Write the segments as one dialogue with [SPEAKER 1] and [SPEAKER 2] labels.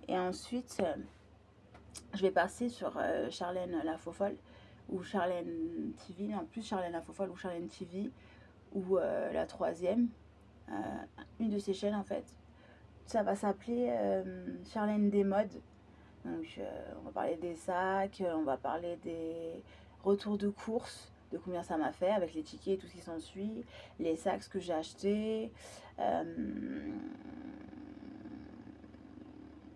[SPEAKER 1] Et ensuite, je vais passer sur Charlène la Fofolle ou Charlène TV, en plus Charlène la Fofolle ou Charlène TV ou la troisième, euh, une de ces chaînes en fait. Ça va s'appeler Charlène des modes. Donc on va parler des sacs, on va parler des retours de course, de combien ça m'a fait avec les tickets et tout ce qui s'ensuit, les sacs ce que j'ai acheté,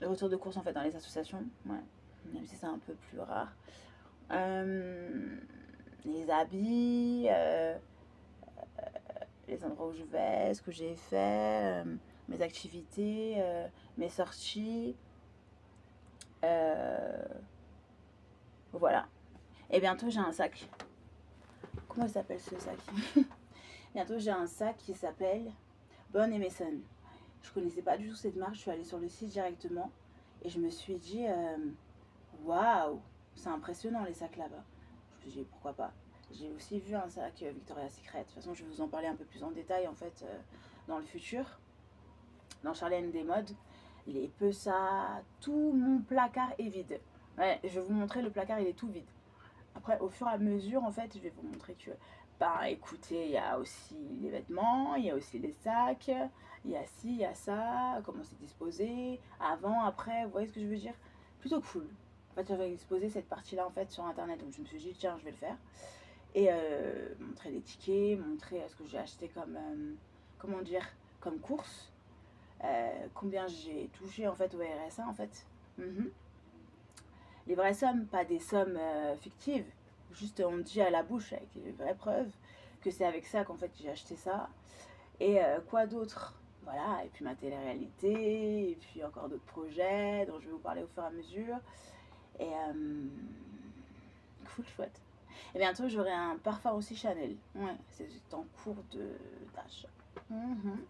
[SPEAKER 1] le retour de course en fait dans les associations, ouais, même si c'est un peu plus rare. Les habits, les endroits où je vais, ce que j'ai fait, mes activités, mes sorties. euh, voilà. Et bientôt j'ai un sac. Comment il s'appelle ce sac? Bientôt j'ai un sac qui s'appelle Bonne et Mason. Je connaissais pas du tout cette marque, je suis allée sur le site directement et je me suis dit waouh, c'est impressionnant les sacs là-bas. Je me suis dit pourquoi pas. J'ai aussi vu un sac Victoria's Secret. De toute façon, je vais vous en parler un peu plus en détail en fait dans le futur, dans Charlène des modes. Il est peu ça, tout mon placard est vide. Ouais, je vais vous montrer le placard, il est tout vide. Après, au fur et à mesure, en fait, je vais vous montrer que, bah, écoutez, il y a aussi les vêtements, il y a aussi les sacs, il y a ci, il y a ça, comment c'est disposé, avant, après, vous voyez ce que je veux dire? Plutôt cool. En fait, j'avais exposé cette partie-là, en fait, sur Internet, donc je me suis dit, tiens, je vais le faire. Et montrer les tickets, montrer ce que j'ai acheté comme, comment dire, comme course, combien j'ai touché, en fait, au RSA, en fait. Mhm. Les vraies sommes, pas des sommes fictives. Juste on dit à la bouche avec les vraies preuves que c'est avec ça qu'en fait j'ai acheté ça. Et quoi d'autre? Voilà, et puis ma télé-réalité, et puis encore d'autres projets dont je vais vous parler au fur et à mesure. Et cool, chouette. Et bientôt j'aurai un parfum aussi Chanel. Ouais, c'est en cours d'achat. Mhm.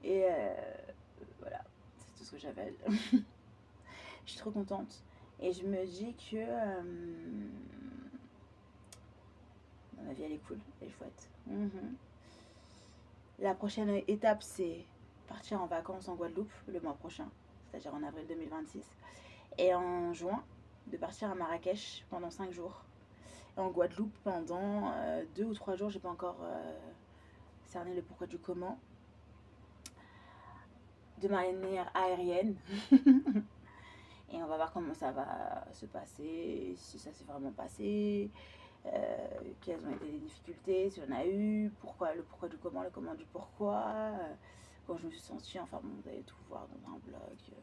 [SPEAKER 1] Et voilà, c'est tout ce que j'avais. Je suis trop contente. Et je me dis que ma vie elle est cool, elle est chouette. La prochaine étape c'est partir en vacances en Guadeloupe le mois prochain, c'est-à-dire en avril 2026. Et en juin, de partir à Marrakech pendant 5 jours. Et en Guadeloupe pendant 2 ou 3 jours, j'ai pas encore cerné le pourquoi du comment. De manière aérienne. Et on va voir comment ça va se passer, si ça s'est vraiment passé, quelles ont été les difficultés, si on a eu, pourquoi, le pourquoi du comment, le comment du pourquoi, quand je me suis sentie, enfin bon, vous allez tout voir dans un blog.